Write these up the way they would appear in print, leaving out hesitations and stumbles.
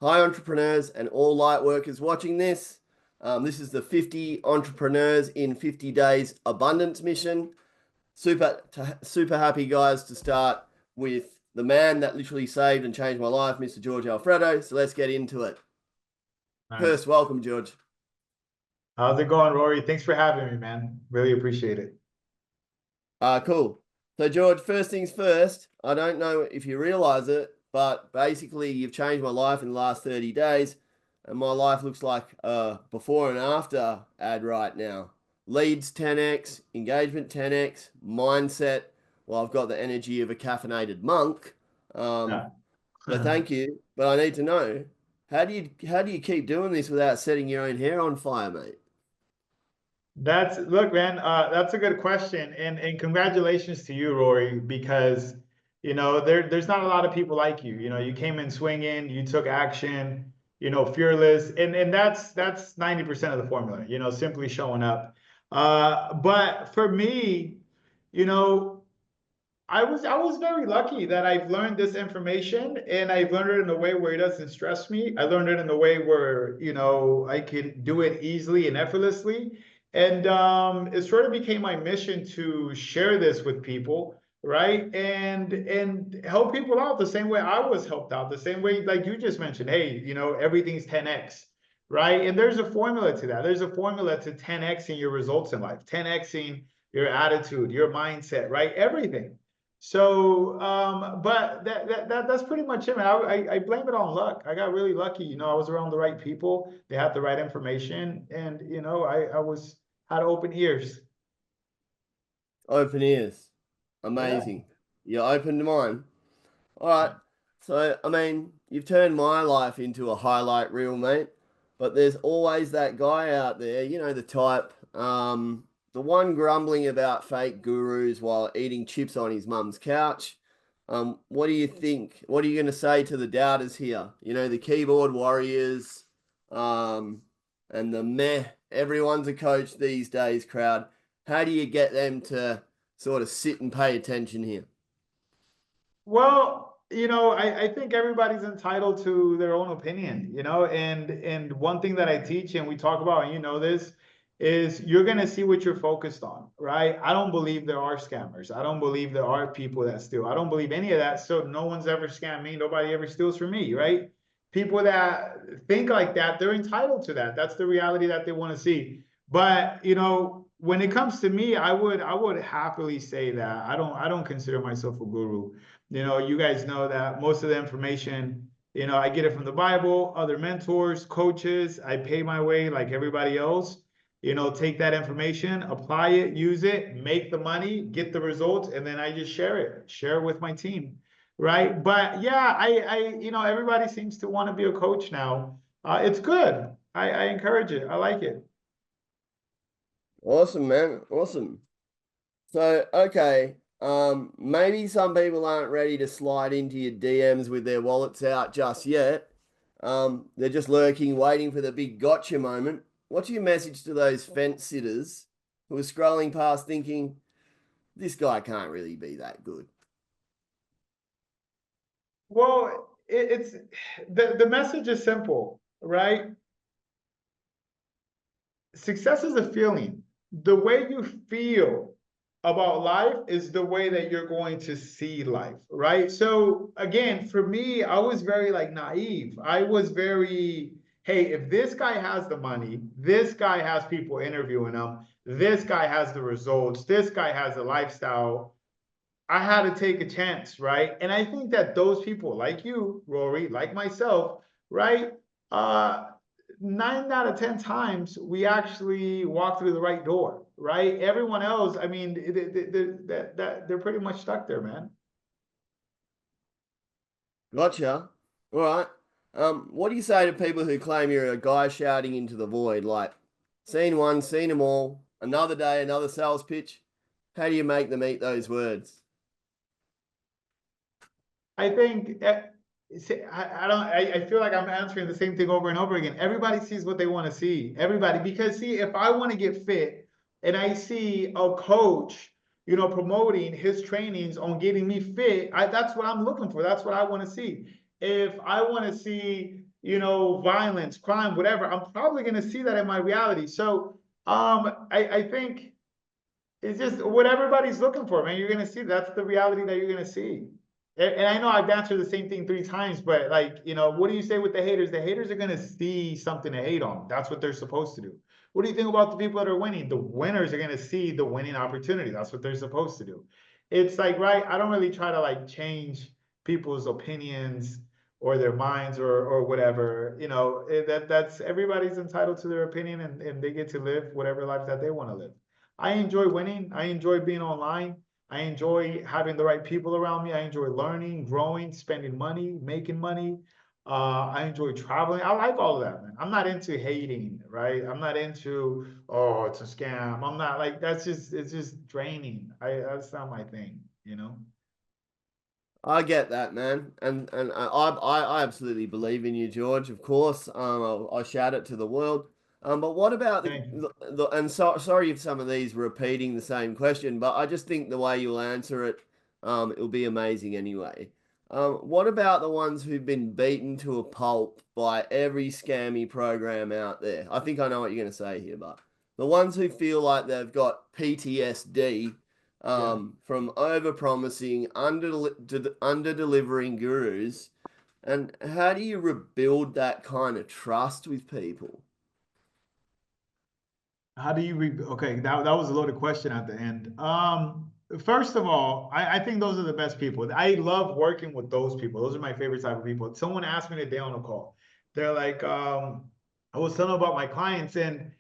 Hi, entrepreneurs and all light workers watching this. This is the 50 Entrepreneurs in 50 Days Abundance Mission. Super happy, guys, to start with the man that literally saved and changed my life, Mr. Jorge Alfredo. So let's get into it. Nice. First, welcome, George. How's it going, Rory? Thanks for having me, man. Really appreciate it. Cool. So, George, first things first, I don't know if you realize it, but basically you've changed my life in the last 30 days, and my life looks like a before and after ad right now. Leads 10x, engagement 10x, mindset. Well, I've got the energy of a caffeinated monk. Yeah. So thank you. But I need to know, how do you keep doing this without setting your own hair on fire, mate? Look, man, that's a good question. And congratulations to you, Rory, because there's not a lot of people like you. You came in swinging, you took action, fearless, and that's 90% of the formula, simply showing up. But for me, you know, I was very lucky that I've learned this information and I've learned it in a way where it doesn't stress me. I learned it in a way where, I can do it easily and effortlessly. And it sort of became my mission to share this with people, right? And help people out the same way I was helped out, the same way like you just mentioned, hey, everything's 10x, right? And there's a formula to that. There's a formula to 10xing your results in life, 10xing your attitude, your mindset, right? Everything. So, but that's pretty much it, man. I blame it on luck. I got really lucky. I was around the right people. They had the right information, and I was had open ears. Open ears. Yeah. Amazing. You opened mine. All right. So, I mean, you've turned my life into a highlight reel, mate. But there's always that guy out there, the type, the one grumbling about fake gurus while eating chips on his mum's couch. What do you think? What are you going to say to the doubters here? The keyboard warriors, and the everyone's a coach these days crowd. How do you get them to sort of sit and pay attention here? Well, I think everybody's entitled to their own opinion, and one thing that I teach and we talk about, and this, is you're gonna see what you're focused on, right? I don't believe there are scammers. I don't believe there are people that steal. I don't believe any of that. So no one's ever scammed me. Nobody ever steals from me, right? People that think like that, they're entitled to that. That's the reality that they want to see. But when it comes to me, I would happily say that I don't consider myself a guru. You guys know that most of the information, I get it from the Bible, other mentors, coaches. I pay my way like everybody else. Take that information, apply it, use it, make the money, get the results, and then I just share it with my team, right? But yeah, everybody seems to want to be a coach now. It's good. I encourage it. I like it. Awesome, man. Awesome. So, okay, maybe some people aren't ready to slide into your DMs with their wallets out just yet. They're just lurking, waiting for the big gotcha moment. What's your message to those fence sitters who are scrolling past thinking, this guy can't really be that good? Well, it's the message is simple, right? Success is a feeling. The way you feel about life is the way that you're going to see life, right? So again, for me, I was very like naive. I was very, hey, if this guy has the money, this guy has people interviewing him, this guy has the results, this guy has the lifestyle, I had to take a chance, right? And I think that those people like you, Rory, like myself, right? Uh, 9 out of 10 times we actually walk through the right door, right? Everyone else, I mean, they're pretty much stuck there, man. Gotcha. All right. What do you say to people who claim you're a guy shouting into the void, like, seen one, seen them all, another day, another sales pitch? How do you make them eat those words? I think I don't I feel like I'm answering the same thing over and over again. Everybody sees what they want to see. Everybody, because see, if I want to get fit and I see a coach, promoting his trainings on getting me fit, that's what I'm looking for. That's what I want to see. if I want to see, you know, violence, crime, whatever, I'm probably going to see that in my reality. So I think it's just what everybody's looking for, man. You're gonna see that's the reality that you're gonna see. And I know I've answered the same thing 3 times, but like, you know, what do you say with the haters? The haters are gonna see something to hate on. That's what they're supposed to do. What do you think about the people that are winning? The winners are gonna see the winning opportunity. That's what they're supposed to do. It's like, right, I don't really try to like change people's opinions or their minds or whatever. You know, that's everybody's entitled to their opinion and they get to live whatever life that they want to live. I enjoy winning. I enjoy being online. I enjoy having the right people around me. I enjoy learning, growing, spending money, making money. I enjoy traveling. I like all of that, man. I'm not into hating, right? I'm not into, oh, it's a scam. I'm not like that's just it's just draining. That's not my thing, you know. I get that, man, and I absolutely believe in you, George. Of course, I shout it to the world. But what about Thank you. and sorry if some of these repeating the same question, but I just think the way you'll answer it, it'll be amazing anyway. What about the ones who've been beaten to a pulp by every scammy program out there? I think I know what you're going to say here, but the ones who feel like they've got PTSD Yeah. from over promising, under delivering gurus. And how do you rebuild that kind of trust with people? How do you okay, that was a loaded question at the end. First of all, I think those are the best people. I love working with those people. Those are my favorite type of people. Someone asked me today on a call. They're like, I was telling them about my clients, and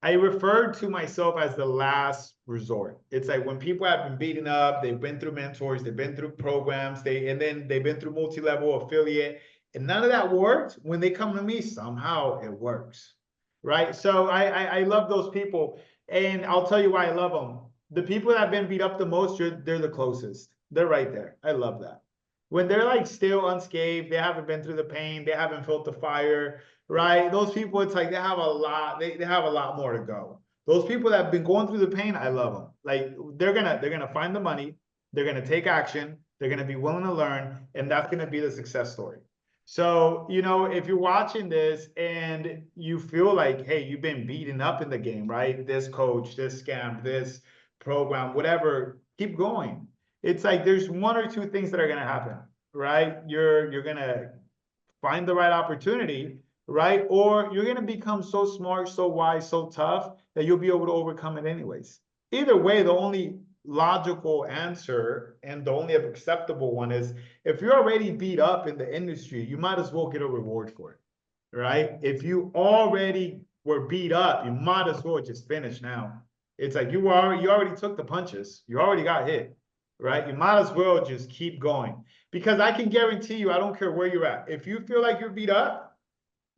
I referred to myself as the last resort. It's like when people have been beaten up, they've been through mentors, they've been through programs, and then they've been through multi-level affiliate, and none of that worked. When they come to me, somehow it works, right? So I love those people, and I'll tell you why I love them. The people that have been beat up the most, they're the closest. They're right there. I love that. When they're like still unscathed, they haven't been through the pain, they haven't felt the fire, right? Those people, it's like they have a lot, they have a lot more to go. Those people that have been going through the pain, I love them. Like they're gonna find the money, they're gonna take action, they're gonna be willing to learn, and that's gonna be the success story. So, you know, if you're watching this and you feel like, hey, you've been beaten up in the game, right? This coach, this scam, this program, whatever, keep going. It's like there's 1 or 2 things that are gonna happen, right? You're gonna find the right opportunity, right? Or you're going to become so smart, so wise, so tough that you'll be able to overcome it anyways. Either way, the only logical answer and the only acceptable one is if you're already beat up in the industry, you might as well get a reward for it, right? If you already were beat up, you might as well just finish now. It's like you already took the punches, you already got hit, right? You might as well just keep going. Because I can guarantee you, I don't care where you're at. If you feel like you're beat up,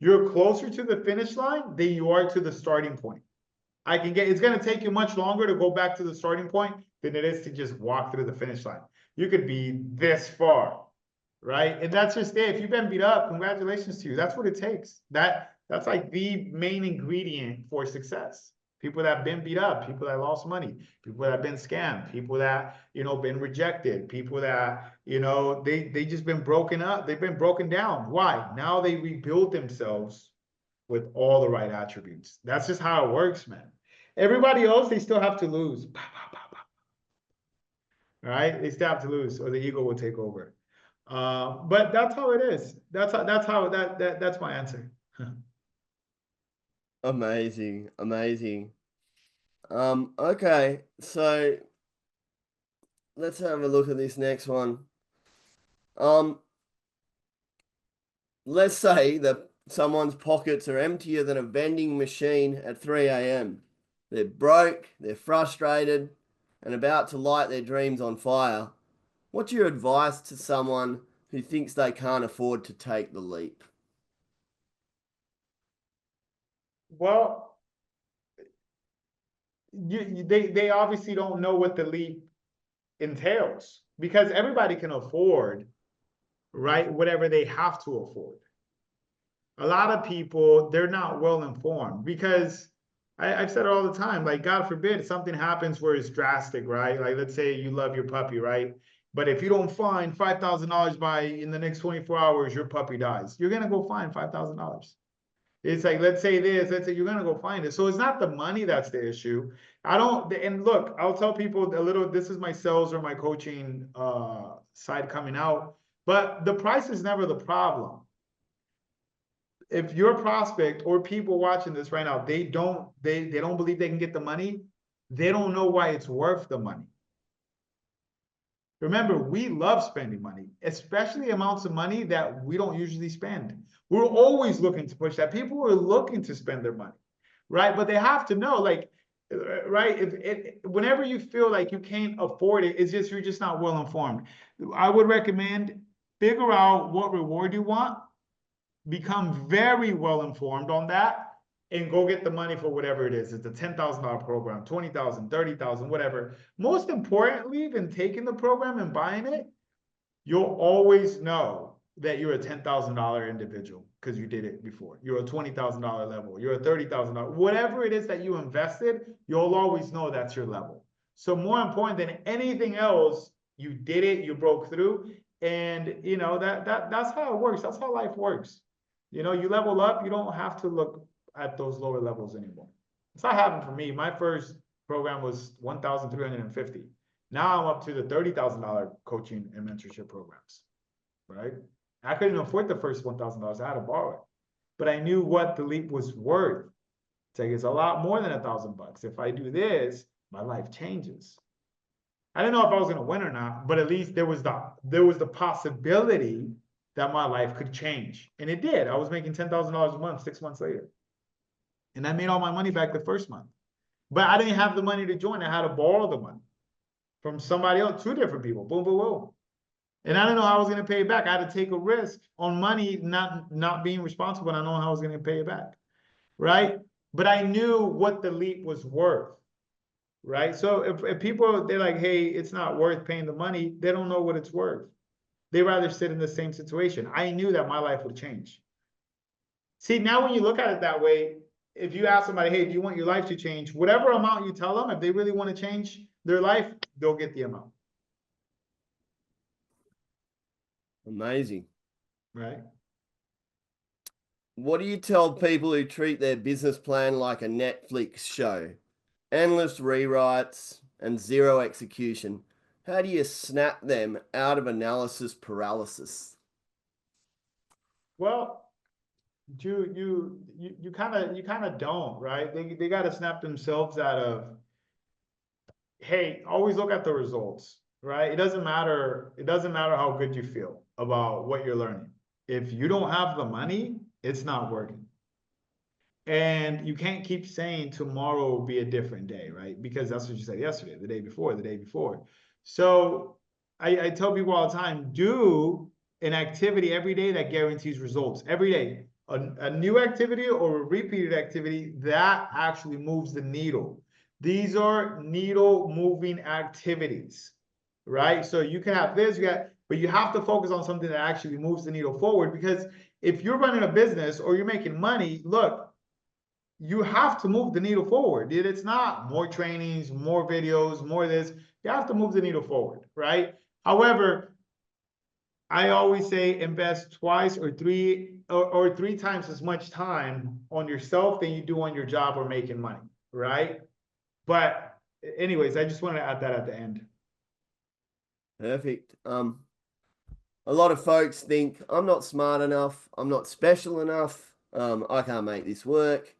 you're closer to the finish line than you are to the starting point. It's going to take you much longer to go back to the starting point than it is to just walk through the finish line. You could be this far, right? And that's just it. If you've been beat up, congratulations to you. That's what it takes. That's like the main ingredient for success. People that have been beat up, people that lost money, people that have been scammed, people that, you know, been rejected, people that, you know, they just been broken up, they've been broken down. Why? Now they rebuild themselves with all the right attributes. That's just how it works, man. Everybody else, they still have to lose. Right? They still have to lose, or the ego will take over. But that's how it is. That's my answer. Amazing, amazing. Okay, so let's have a look at this next one. Um, let's say that someone's pockets are emptier than a vending machine at 3 a.m. They're broke, they're frustrated, and about to light their dreams on fire. What's your advice to someone who thinks they can't afford to take the leap? Well, they obviously don't know what the leap entails because everybody can afford, right, whatever they have to afford. A lot of people, they're not well informed because I've said it all the time, like God forbid something happens where it's drastic, right? Like let's say you love your puppy, right? But if you don't find $5,000 by in the next 24 hours, your puppy dies. You're gonna go find $5,000. It's like, let's say this, let's say you're gonna go find it. So it's not the money that's the issue. I don't, and look, I'll tell people a little, this is my sales or my coaching side coming out, but the price is never the problem. If your prospect or people watching this right now, they don't believe they can get the money, they don't know why it's worth the money. Remember, we love spending money, especially amounts of money that we don't usually spend. We're always looking to push that. People are looking to spend their money, right? But they have to know, like, right? Whenever you feel like you can't afford it, it's just you're just not well informed. I would recommend figure out what reward you want, become very well informed on that, and go get the money for whatever it is. It's a $10,000 program, 20,000, 30,000, whatever. Most importantly than taking the program and buying it, you'll always know that you're a $10,000 individual because you did it before. You're a $20,000 level. You're a $30,000. Whatever it is that you invested, you'll always know that's your level. So more important than anything else, you did it, you broke through. And you know, that's how it works. That's how life works. You know, you level up, you don't have to look at those lower levels anymore. It's not happening for me. My first program was 1,350. Now I'm up to the $30,000 coaching and mentorship programs, right? I couldn't afford the first $1,000. I had to borrow it, but I knew what the leap was worth. It's like, it's a lot more than $1,000. If I do this, my life changes. I didn't know if I was going to win or not, but at least there was the possibility that my life could change. And it did. I was making $10,000 a month 6 months later. And I made all my money back the first month. But I didn't have the money to join. I had to borrow the money from somebody else, 2 different people. Boom, boom, boom. And I didn't know how I was going to pay it back. I had to take a risk on money, not being responsible, and I know how I was going to pay it back. Right? But I knew what the leap was worth. Right? So if people, they're like, hey, it's not worth paying the money, they don't know what it's worth. They rather sit in the same situation. I knew that my life would change. See, now when you look at it that way, if you ask somebody, hey, do you want your life to change? Whatever amount you tell them, if they really want to change their life, they'll get the amount. Amazing. Right? What do you tell people who treat their business plan like a Netflix show? Endless rewrites and zero execution. How do you snap them out of analysis paralysis? Well, you kind of don't, right? They got to snap themselves out of, hey, always look at the results, right? It doesn't matter how good you feel about what you're learning. If you don't have the money, it's not working. And you can't keep saying tomorrow will be a different day, right? Because that's what you said yesterday, the day before, the day before. So I tell people all the time, do an activity every day that guarantees results. Every day, a new activity or a repeated activity that actually moves the needle. These are needle moving activities, right? So you can have this, but you have to focus on something that actually moves the needle forward. Because if you're running a business or you're making money, look, you have to move the needle forward. It's not more trainings, more videos, more this. You have to move the needle forward, right? However, I always say invest twice or three times as much time on yourself than you do on your job or making money, right? But anyways, I just wanted to add that at the end. Perfect. A lot of folks think I'm not smart enough, I'm not special enough, I can't make this work.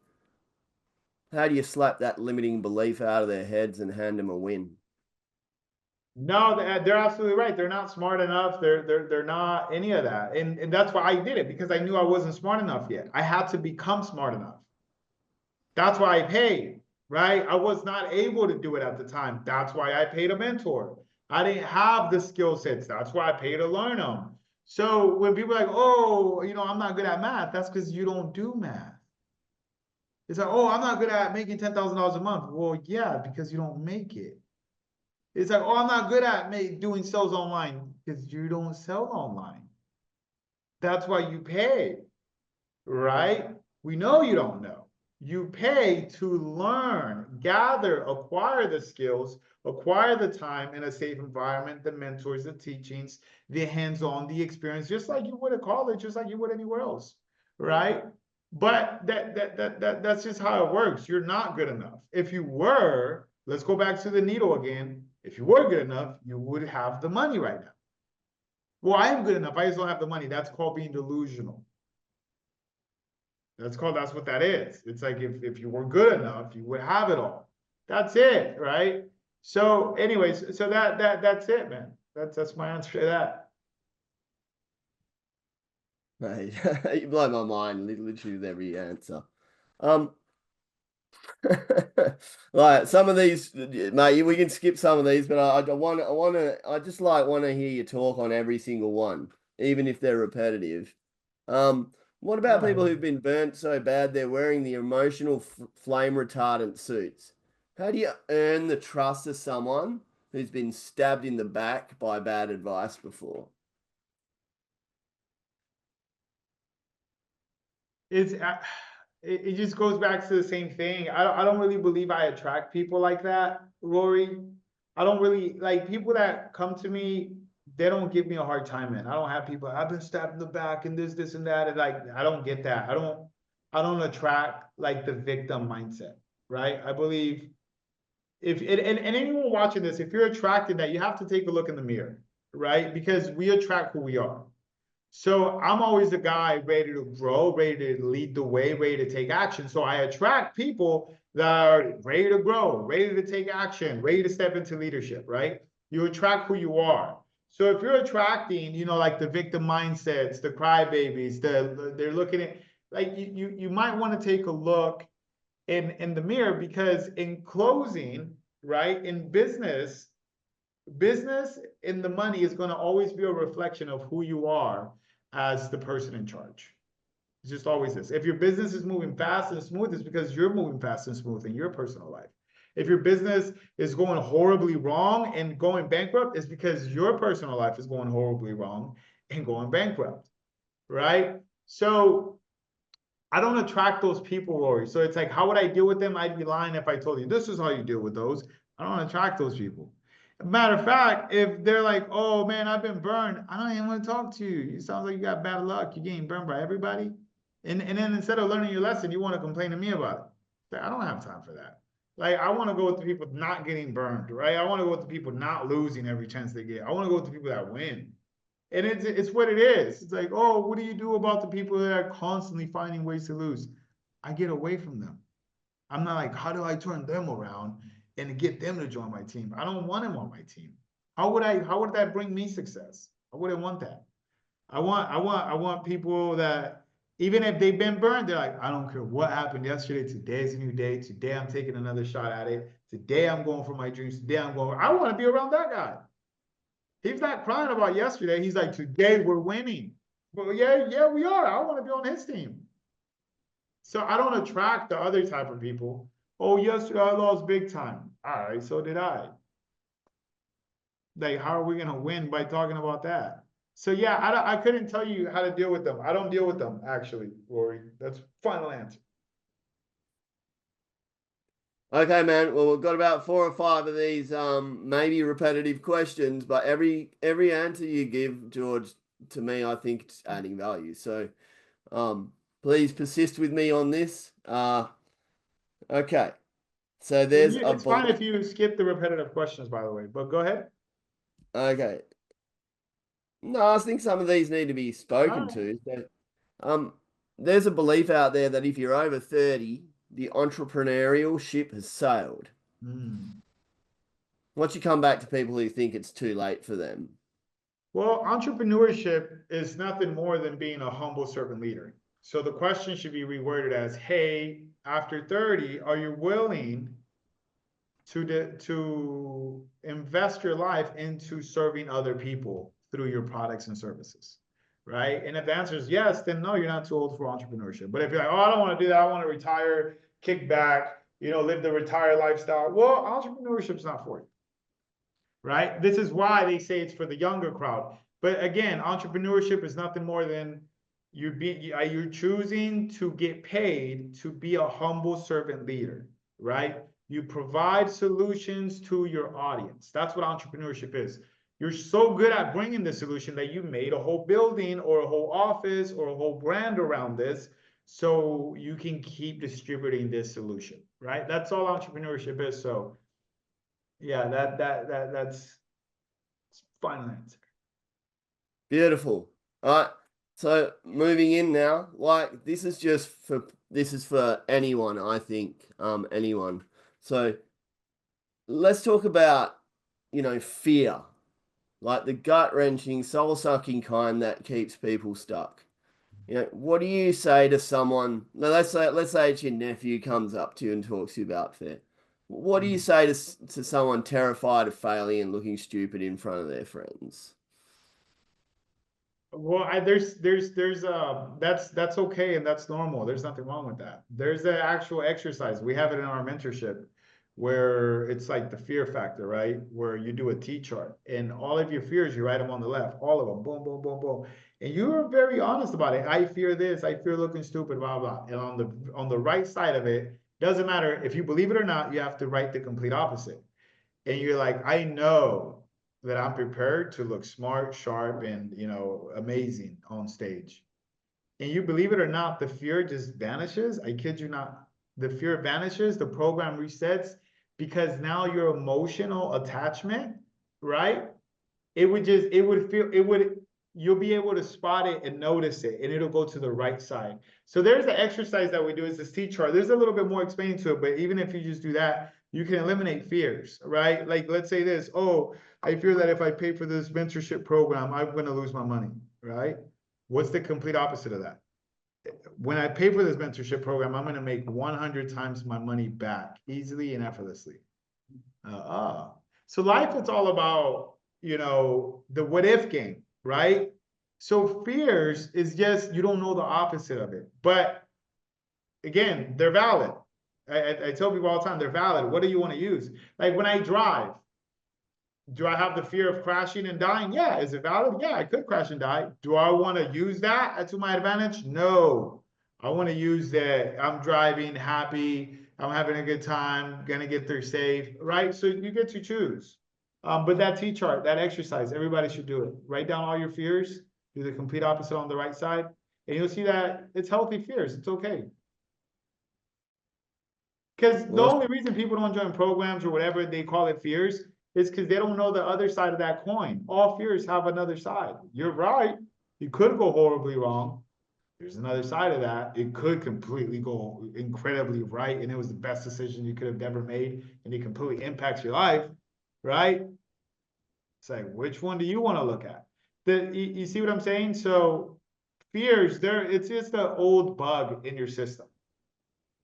How do you slap that limiting belief out of their heads and hand them a win? No, they're absolutely right. They're not smart enough. They're not any of that. And that's why I did it, because I knew I wasn't smart enough yet. I had to become smart enough. That's why I paid, right? I was not able to do it at the time. That's why I paid a mentor. I didn't have the skill sets. That's why I paid to learn them. So when people are like, oh, I'm not good at math, that's because you don't do math. It's like, oh, I'm not good at making $10,000 a month. Well, yeah, because you don't make it. It's like, oh, I'm not good at doing sales online, because you don't sell online. That's why you pay, right? We know you don't know. You pay to learn, gather, acquire the skills, acquire the time in a safe environment, the mentors, the teachings, the hands-on, the experience, just like you would at college, just like you would anywhere else, right? But that's just how it works. You're not good enough. If you were, let's go back to the needle again. If you were good enough, you would have the money right now. Well, I am good enough. I just don't have the money. That's called being delusional. That's what that is. It's like if you were good enough, you would have it all. That's it, right? So, anyways, so that's it, man. That's my answer to that. Mate, you blow my mind literally with every answer. Um, like some of these, mate, we can skip some of these, but I just like want to hear you talk on every single one, even if they're repetitive. What about people who've been burnt so bad they're wearing the emotional flame retardant suits? How do you earn the trust of someone who's been stabbed in the back by bad advice before? It's it just goes back to the same thing. I don't really believe I attract people like that, Rory. I don't really like people that come to me. They don't give me a hard time, man. I don't have people. I've been stabbed in the back and this and that. And like I don't get that. I don't attract like the victim mindset, right? I believe if and anyone watching this, if you're attracted that, you have to take a look in the mirror, right? Because we attract who we are. So I'm always the guy ready to grow, ready to lead the way, ready to take action. So I attract people that are ready to grow, ready to take action, ready to step into leadership, right? You attract who you are. So if you're attracting, like the victim mindsets, the crybabies, they're looking at like you might want to take a look in the mirror because in closing, right, in business in the money is going to always be a reflection of who you are as the person in charge. It's just always this. If your business is moving fast and smooth, it's because you're moving fast and smooth in your personal life. If your business is going horribly wrong and going bankrupt, it's because your personal life is going horribly wrong and going bankrupt, right? So I don't attract those people, Rory. So it's like, how would I deal with them? I'd be lying if I told you this is how you deal with those. I don't attract those people. Matter of fact, if they're like, oh man, I've been burned, I don't even want to talk to you. It sounds like you got bad luck. You're getting burned by everybody. And then instead of learning your lesson, you want to complain to me about it. Like, I don't have time for that. Like, I want to go with the people not getting burned, right? I want to go with the people not losing every chance they get. I want to go with the people that win. And it's what it is. It's like, oh, what do you do about the people that are constantly finding ways to lose? I get away from them. I'm not like, how do I turn them around and get them to join my team? I don't want them on my team. How would that bring me success? I wouldn't want that. I want people that even if they've been burned, they're like, I don't care what happened yesterday. Today's a new day. Today I'm taking another shot at it. Today I'm going for my dreams. Today I want to be around that guy. He's not crying about yesterday. He's like, today we're winning. Well, yeah, we are. I want to be on his team. So I don't attract the other type of people. Oh, yesterday I lost big time. All right, so did I. Like, how are we gonna win by talking about that? So yeah, I couldn't tell you how to deal with them. I don't deal with them actually, Rory. That's final answer. Okay, man. Well, we've got about 4 or 5 of these maybe repetitive questions, but every answer you give, George, to me, I think it's adding value. So please persist with me on this. Okay. So there's a It's fine if you skip the repetitive questions, by the way, but go ahead. Okay. No, I think some of these need to be spoken to. So, there's a belief out there that if you're over 30, the entrepreneurial ship has sailed. Once you come back to people who think it's too late for them. Well, entrepreneurship is nothing more than being a humble servant leader. So the question should be reworded as, hey, after 30, are you willing to invest your life into serving other people through your products and services, right? And if the answer is yes, then no, you're not too old for entrepreneurship. But if you're like, oh, I don't want to do that, I want to retire, kick back, live the retired lifestyle. Well, entrepreneurship's not for you, right? This is why they say it's for the younger crowd. But again, entrepreneurship is nothing more than You're choosing to get paid to be a humble servant leader, right? You provide solutions to your audience. That's what entrepreneurship is. You're so good at bringing the solution that you made a whole building or a whole office or a whole brand around this, so you can keep distributing this solution, right? That's all entrepreneurship is. So yeah, that's final answer. Beautiful. All right. So moving in now, like this is for anyone, I think. Anyone. So let's talk about, fear. Like the gut-wrenching, soul-sucking kind that keeps people stuck. What do you say to someone? Now, let's say it's your nephew comes up to you and talks to you about fear. What do you say to someone terrified of failing and looking stupid in front of their friends? Well, that's okay and that's normal. There's nothing wrong with that. There's the actual exercise. We have it in our mentorship where it's like the fear factor, right? Where you do a T chart and all of your fears, you write them on the left, all of them, boom, boom, boom, boom. And you're very honest about it. I fear this, I fear looking stupid, blah, blah. And on the right side of it, doesn't matter if you believe it or not, you have to write the complete opposite. And you're like, I know that I'm prepared to look smart, sharp, and amazing on stage. And you believe it or not, the fear just vanishes. I kid you not. The fear vanishes, the program resets because now your emotional attachment, right? You'll be able to spot it and notice it, and it'll go to the right side. So there's an exercise that we do is this T chart. There's a little bit more explaining to it, but even if you just do that, you can eliminate fears, right? Like let's say this, oh, I fear that if I pay for this mentorship program, I'm going to lose my money, right? What's the complete opposite of that? When I pay for this mentorship program, I'm going to make 100 times my money back easily and effortlessly. So life, it's all about, the what if game, right? So fears is just, you don't know the opposite of it. But again, they're valid. I tell people all the time, they're valid. What do you want to use? Like when I drive, do I have the fear of crashing and dying? Yeah. Is it valid? Yeah, I could crash and die. Do I want to use that to my advantage? No. I want to use that I'm driving happy, I'm having a good time, gonna get there safe, right? So you get to choose. But that T chart, that exercise, everybody should do it. Write down all your fears, do the complete opposite on the right side, and you'll see that it's healthy fears. It's okay. Because the Awesome. only reason people don't join programs or whatever they call it fears is because they don't know the other side of that coin. All fears have another side. You're right. It could go horribly wrong. There's another side of that. It could completely go incredibly right, and it was the best decision you could have ever made, and it completely impacts your life, right? It's like, which one do you want to look at? You see what I'm saying? So fears, it's just an old bug in your system,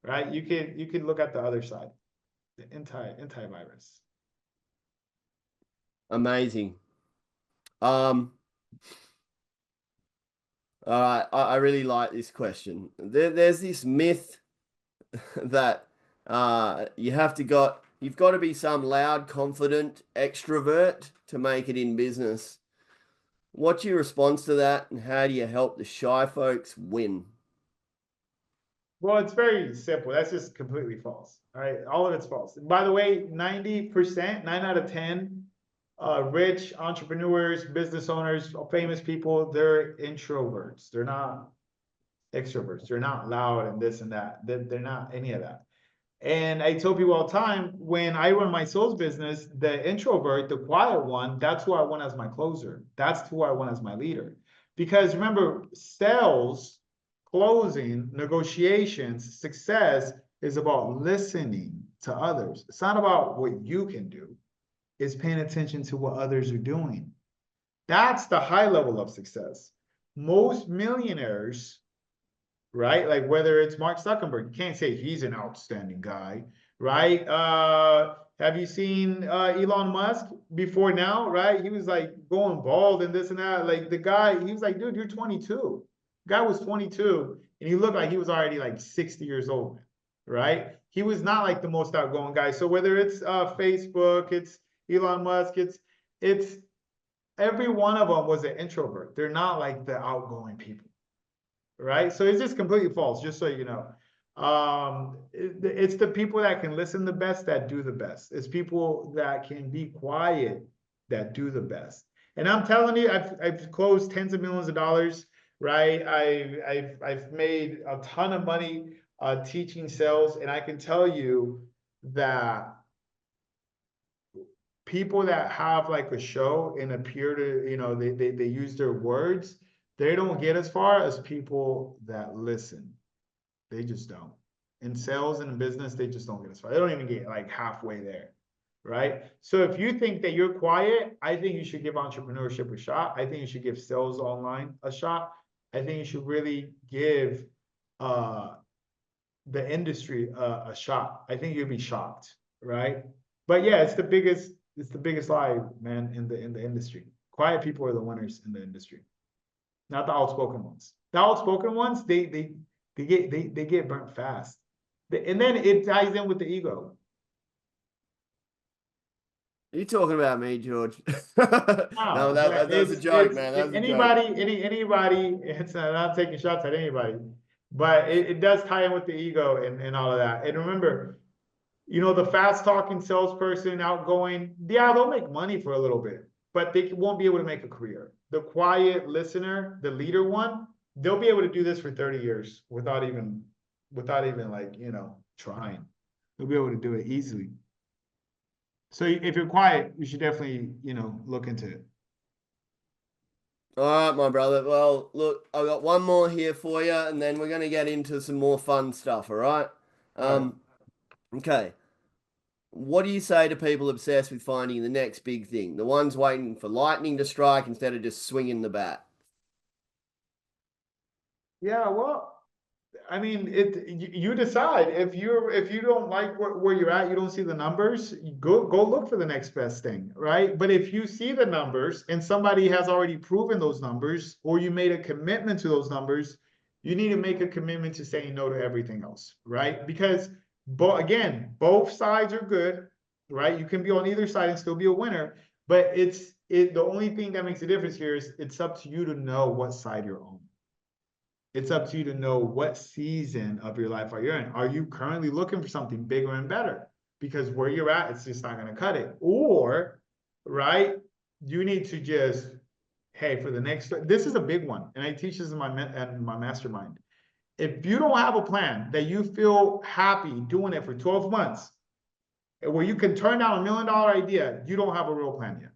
right? You can look at the other side, the antivirus. Amazing. Um, all right, I really like this question. There's this myth that you've got to be some loud, confident extrovert to make it in business. What's your response to that, and how do you help the shy folks win? Well, it's very simple. That's just completely false. All right. All of it's false. And by the way, 90%, 9 out of 10, rich entrepreneurs, business owners, famous people, they're introverts. They're not extroverts. They're not loud and this and that. They're not any of that. And I tell people all the time, when I run my sales business, the introvert, the quiet one, that's who I want as my closer. That's who I want as my leader. Because remember, sales, closing, negotiations, success is about listening to others. It's not about what you can do. It's paying attention to what others are doing. That's the high level of success. Most millionaires, right? Like whether it's Mark Zuckerberg, you can't say he's an outstanding guy, right? Have you seen Elon Musk before now, right? He was like going bald and this and that. Like the guy, he was like, dude, you're 22. The guy was 22 and he looked like he was already like 60 years old, right? He was not like the most outgoing guy. So whether it's Facebook, it's Elon Musk, it's every one of them was an introvert. They're not like the outgoing people. right? So it's just completely false, just so you know. It's the people that can listen the best that do the best. It's people that can be quiet that do the best. And I'm telling you, I've closed tens of millions of dollars, right? I've made a ton of money teaching sales, and I can tell you that people that have like a show and appear to, they use their words, they don't get as far as people that listen. They just don't. In sales and in business, they just don't get as far. They don't even get like halfway there, right? So if you think that you're quiet, I think you should give entrepreneurship a shot. I think you should give sales online a shot. I think you should really give the industry a shot. I think you'll be shocked, right? But yeah, it's the biggest lie, man, in the industry. Quiet people are the winners in the industry, not the outspoken ones. The outspoken ones, they get burnt fast. And then it ties in with the ego. Are you talking about me, George? No, No, that was a joke, it's man. That was a joke. anybody. It's not taking shots at anybody, but it does tie in with the ego and all of that. And remember, the fast talking salesperson, outgoing, yeah, they'll make money for a little bit, but they won't be able to make a career. The quiet listener, the leader one, they'll be able to do this for 30 years without even like, trying. They'll be able to do it easily. So if you're quiet, you should definitely, look into it. All right, my brother. Well, look, I've got one more here for you, and then we're going to get into some more fun stuff, all right? All right. Okay. What do you say to people obsessed with finding the next big thing? The ones waiting for lightning to strike instead of just swinging the bat? Yeah, well, I mean, you decide if you don't like where you're at, you don't see the numbers, go look for the next best thing, right? But if you see the numbers and somebody has already proven those numbers, or you made a commitment to those numbers, you need to make a commitment to saying no to everything else, right? Because both sides are good, right? You can be on either side and still be a winner, but the only thing that makes a difference here is it's up to you to know what side you're on. It's up to you to know what season of your life are you in. Are you currently looking for something bigger and better? Because where you're at, it's just not going to cut it. Or, right, you need to just, hey, for the next, this is a big one. And I teach this in my mastermind. If you don't have a plan that you feel happy doing it for 12 months, where you can turn down $1 million idea, you don't have a real plan yet.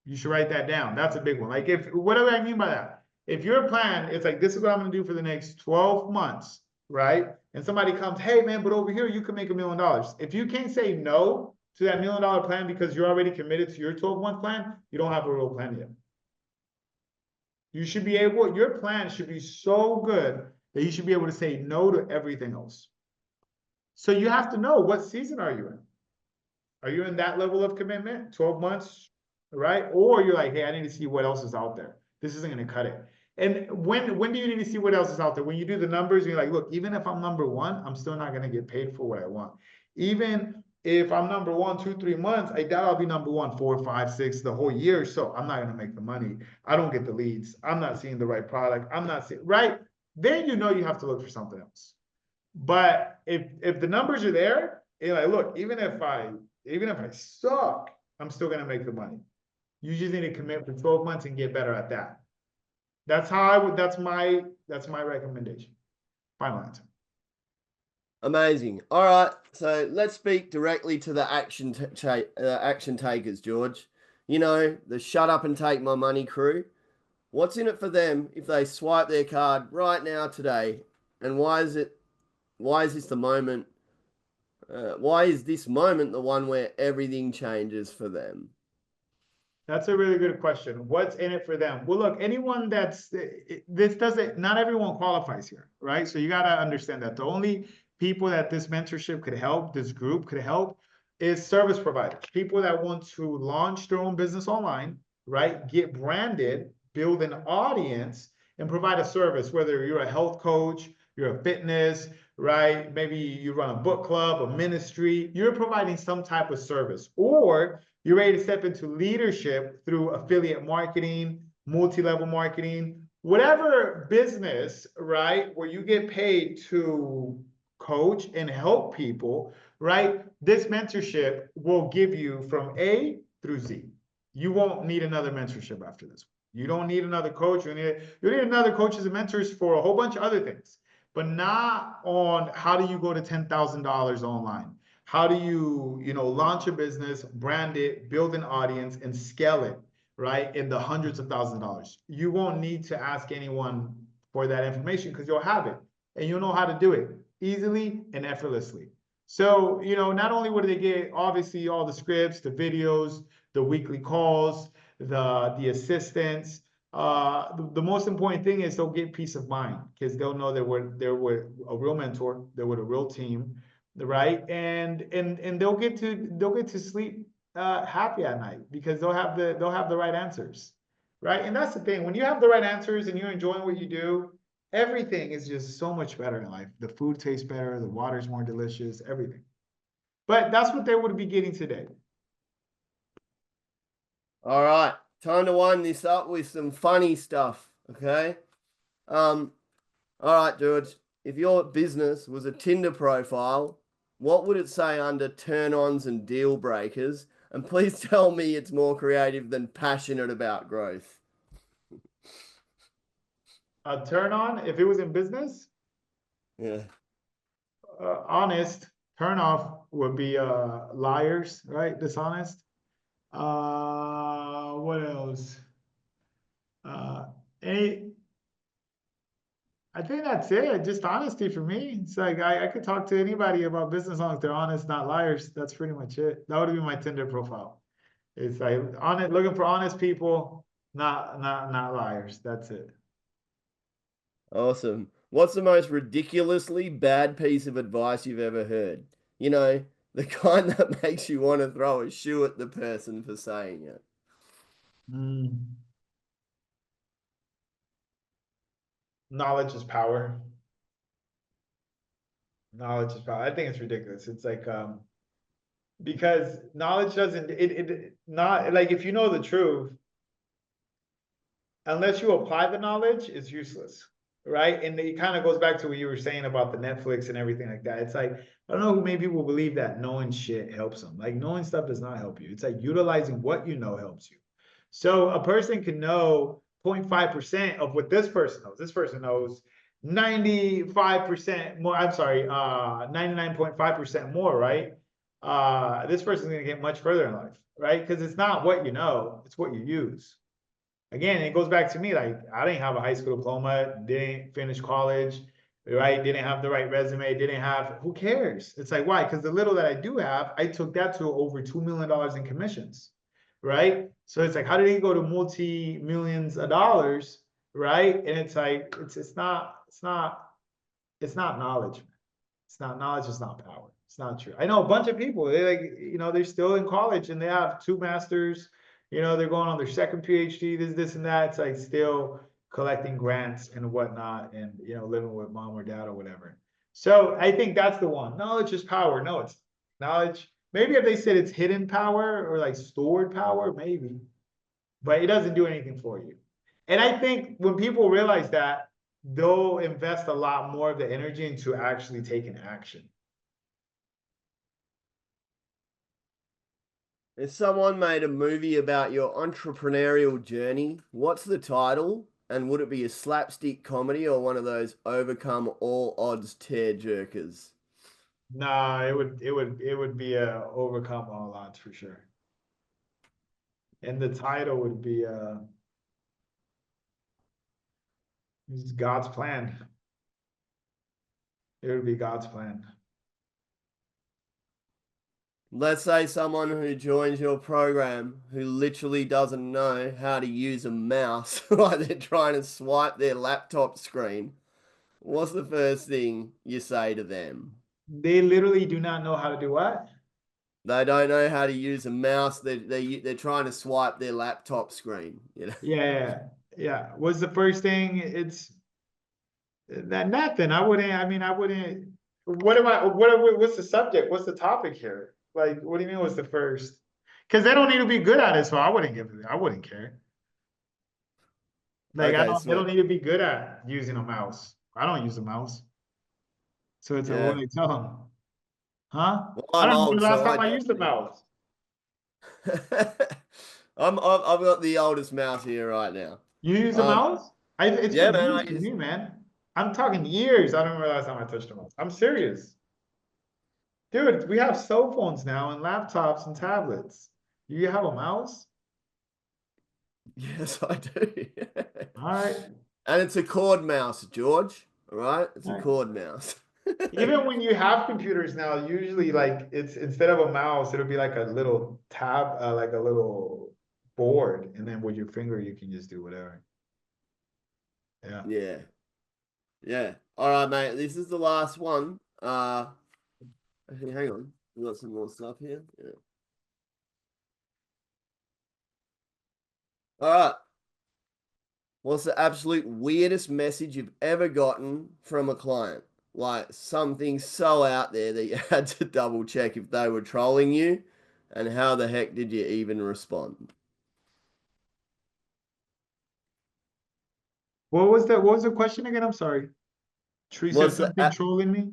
You should write that down. That's a big one. Like, what do I mean by that? If your plan is like, this is what I'm going to do for the next 12 months, right? And somebody comes, hey, man, but over here, you can make $1 million. If you can't say no to that $1 million plan because you're already committed to your 12-month plan, you don't have a real plan yet. You should be able, your plan should be so good that you should be able to say no to everything else. So you have to know, what season are you in? Are you in that level of commitment, 12 months, right? Or you're like, hey, I need to see what else is out there. This isn't going to cut it. And when do you need to see what else is out there? When you do the numbers, you're like, look, even if I'm number one, I'm still not going to get paid for what I want. Even if I'm number 1, 2, 3 months, I doubt I'll be number 1, 4, 5, 6 the whole year. So I'm not going to make the money. I don't get the leads. I'm not seeing the right product. I'm not seeing, right? Then you know you have to look for something else. But if the numbers are there, you're like, look, even if I suck, I'm still going to make the money. You just need to commit for 12 months and get better at that. That's how that's my recommendation. Final answer. Amazing. All right, so let's speak directly to the action takers, George. The shut up and take my money crew. What's in it for them if they swipe their card right now today? And why is this the moment? Why is this moment the one where everything changes for them? That's a really good question. What's in it for them? Well, look, anyone not everyone qualifies here, right? So you got to understand that the only people that this mentorship could help, this group could help, is service providers, people that want to launch their own business online, right? Get branded, build an audience, and provide a service, whether you're a health coach, you're a fitness, right? Maybe you run a book club, a ministry, you're providing some type of service, or you're ready to step into leadership through affiliate marketing, multi-level marketing, whatever business, right, where you get paid to coach and help people, right, this mentorship will give you from A through Z. You won't need another mentorship after this. You don't need another coach. You need another coaches and mentors for a whole bunch of other things, but not on how do you go to $10,000 online? How do you, launch a business, brand it, build an audience, and scale it, right? In the hundreds of thousands of dollars. You won't need to ask anyone for that information because you'll have it and you'll know how to do it easily and effortlessly. So, not only would they get obviously all the scripts, the videos, the weekly calls, the assistance. The most important thing is they'll get peace of mind because they'll know that they're with a real mentor, they're with a real team, right? And they'll get to sleep happy at night because they'll have the right answers, right? And that's the thing. When you have the right answers and you're enjoying what you do, everything is just so much better in life. The food tastes better, the water's more delicious, everything. But that's what they would be getting today. All right, time to wind this up with some funny stuff. Okay. All right, George. If your business was a Tinder profile, what would it say under turn-ons and deal breakers? And please tell me it's more creative than passionate about growth. A turn on, if it was in business, Yeah. honest. Turn off would be liars, right? Dishonest. What else? Uh, any, I think that's it. Just honesty for me. It's like I could talk to anybody about business as long as they're honest, not liars. That's pretty much it. That would be my Tinder profile. It's like honest, looking for honest people, not liars. That's it. Awesome. What's the most ridiculously bad piece of advice you've ever heard? You know, the kind that makes you want to throw a shoe at the person for saying it. Mm. Knowledge is power. Knowledge is power. I think it's ridiculous. It's like because knowledge doesn't it not like if you know the truth, unless you apply the knowledge, it's useless, right? And it kind of goes back to what you were saying about the Netflix and everything like that. It's like I don't know who many people believe that knowing shit helps them. Like knowing stuff does not help you. It's like utilizing what you know helps you. So a person can know 0.5% of what this person knows. This person knows 95% more. I'm sorry, 99.5% more, right? This person's gonna get much further in life, right? Because it's not what you know, it's what you use. Again, it goes back to me, like I didn't have a high school diploma, didn't finish college, right? Didn't have the right resume, didn't have, who cares? It's like, why? Because the little that I do have, I took that to over $2 million in commissions, right? So it's like, how did he go to multi-millions of dollars, right? And it's like, it's not knowledge. It's not knowledge, it's not power. It's not true. I know a bunch of people, they like, they're still in college and they have 2 masters, they're going on their second PhD, this and that. It's like still collecting grants and whatnot and, living with mom or dad or whatever. So I think that's the one. Knowledge is power. No, it's knowledge. Maybe if they said it's hidden power or like stored power, maybe, but it doesn't do anything for you. And I think when people realize that, they'll invest a lot more of the energy into actually taking action. If someone made a movie about your entrepreneurial journey, what's the title? And would it be a slapstick comedy or one of those overcome all odds tear jerkers? Nah, it would be a overcome all odds for sure. And the title would be it's God's plan. It would be God's plan. Let's say someone who joins your program who literally doesn't know how to use a mouse while they're trying to swipe their laptop screen. What's the first thing you say to them? They literally do not know how to do what? They don't know how to use a mouse. They're trying to swipe their laptop screen. Yeah. What's the first thing? It's that nothing. I wouldn't. What's the subject? What's the topic here? Like, what do you mean? What's the first? Because they don't need to be good at it, so I wouldn't care. Like Okay, they sweet. don't need to be good at using a mouse. I don't use a mouse. So it's a what Yeah. do I tell them? Huh? Well, I I'm don't remember old, the last so I time I used a definitely. mouse. I've got the oldest mouse here right now. You use a Um, mouse? It's yeah, been man. years I for use. me, man. I'm talking years. I don't remember the last time I touched a mouse. I'm serious. Dude, we have cell phones now and laptops and tablets. You have a mouse? Yes, I do. All right. And it's a cord mouse, George. All right, it's All a right. cord mouse. Even when you have computers now, usually like it's instead of a mouse, it'll be like a little tab, like a little board, and then with your finger you can just do whatever. Yeah. Yeah, yeah. All right, mate. This is the last one. Actually, hang on. We got some more stuff here. Yeah. All right. What's the absolute weirdest message you've ever gotten from a client? Like something so out there that you had to double check if they were trolling you, and how the heck did you even respond? What was the question again? I'm sorry. Tree said What's the something trolling me.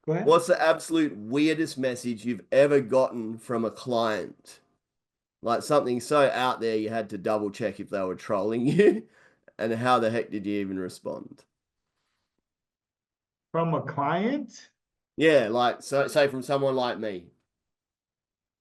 Go ahead. what's the absolute weirdest message you've ever gotten from a client? Like something so out there you had to double check if they were trolling you, and how the heck did you even respond? From a client? Yeah, like so say from someone like me.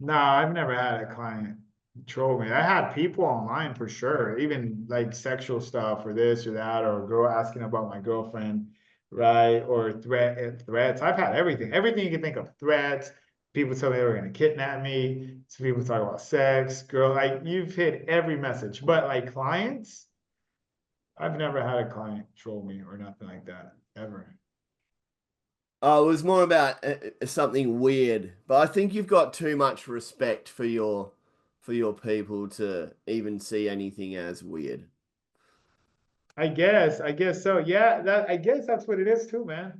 Nah, I've never had a client troll me. I had people online for sure, even like sexual stuff or this or that, or a girl asking about my girlfriend, right? Or threats. I've had everything, everything you can think of. Threats. People tell me they were gonna kidnap me. Some people talk about sex, girl. Like you've hit every message, but like clients, I've never had a client troll me or nothing like that ever. Oh, it was more about something weird, but I think you've got too much respect for your people to even see anything as weird. I guess so. Yeah, I guess that's what it is too, man.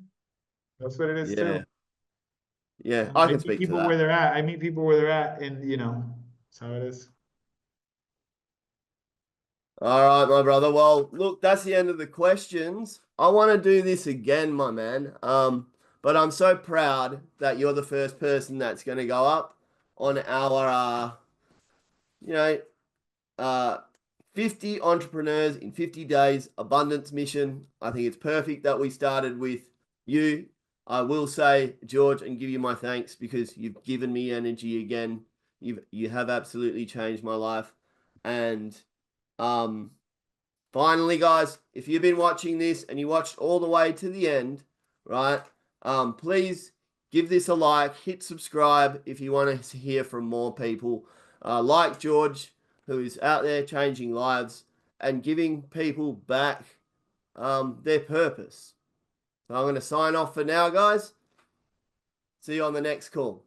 That's what it is too. Yeah, yeah, I I can meet speak to people where that. they're at. I meet people where they're at, and that's how it is. All right, my brother. Well, look, that's the end of the questions. I want to do this again, my man. But I'm so proud that you're the first person that's going to go up on our, you know, uh, 50 entrepreneurs in 50 days abundance mission. I think it's perfect that we started with you. I will say, George, and give you my thanks because you've given me energy again. You have absolutely changed my life. And um finally, guys, if you've been watching this and you watched all the way to the end, right? Please give this a like, hit subscribe if you want to hear from more people like George, who is out there changing lives and giving people back their purpose. So I'm going to sign off for now, guys. See you on the next call.